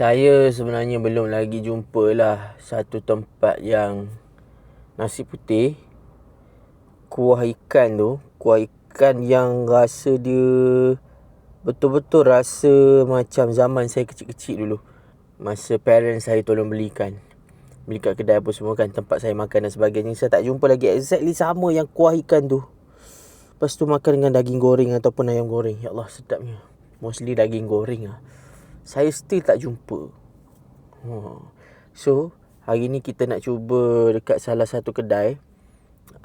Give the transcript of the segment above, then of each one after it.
Saya sebenarnya belum lagi jumpa lah satu tempat yang nasi putih, kuah ikan tu, kuah ikan yang rasa dia betul-betul rasa macam zaman saya kecil-kecil dulu. Masa parents saya tolong beli kat kedai apa semua kan, tempat saya makan dan sebagainya. Saya tak jumpa lagi exactly sama yang kuah ikan tu. Lepas tu makan dengan daging goreng ataupun ayam goreng. Ya Allah, sedapnya. Mostly daging goreng lah. Saya still tak jumpa. So, hari ni kita nak cuba dekat salah satu kedai.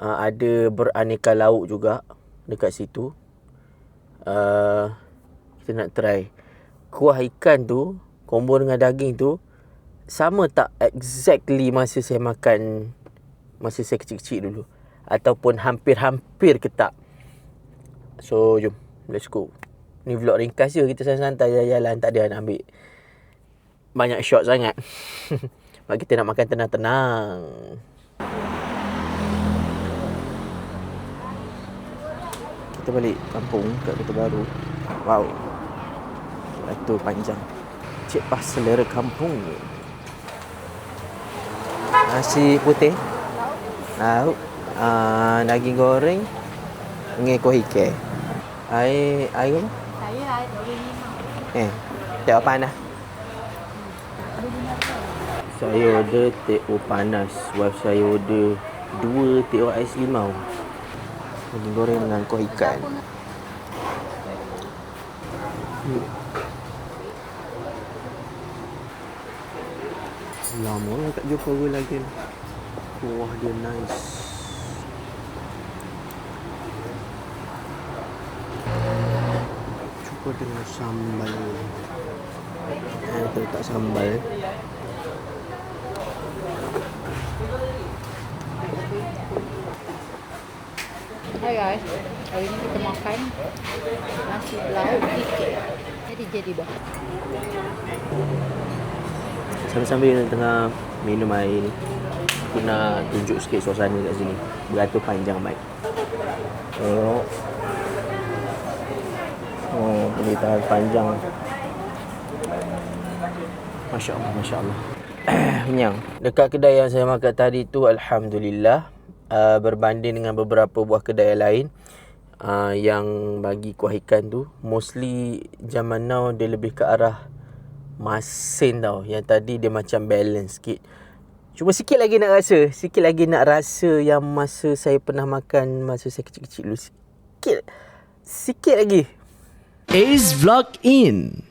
Ada beraneka lauk juga dekat situ. Kita nak try. Kuah ikan tu, combo dengan daging tu, sama tak exactly masa saya makan masa saya kecil-kecil dulu? Ataupun hampir-hampir ke tak? So, jom. Let's go. Ni vlog ringkas je. Kita santai-santai jalan-jalan. Tak ada nak ambil banyak shot sangat. Sebab kita nak makan tenang-tenang. Kita balik kampung kat Kota Baru. Wow. Itu panjang. Cik Pas selera kampung. Nasi putih. Lauk. Daging goreng. Dengan kuah ikan. Air apa? Saya air RM5. Teh panas. Saya order teh panas. Wife saya order 2 teh ais limau. Daging goreng dengan kuah ikan. Lama lah tak jumpa gue lagi. Kuah dia nice. Cuba dengan sambal. Kita letak sambal. Hai guys, hari ni kita makan nasi lauk ikan. Jadi dah. Sambil-sambil tengah minum air ni, aku nak tunjuk sikit suasana kat sini. Beratur panjang baik. Boleh tahan panjang. Masya Allah, Masya Allah. Kenyang. Dekat kedai yang saya makan tadi tu, Alhamdulillah, berbanding dengan beberapa buah kedai lain yang bagi kuah ikan tu, mostly zaman now dia lebih ke arah masin tau. Yang tadi dia macam balance sikit. Cuma sikit lagi nak rasa yang masa saya pernah makan masa saya kecil-kecil dulu. Sikit lagi. Ace Vlog In.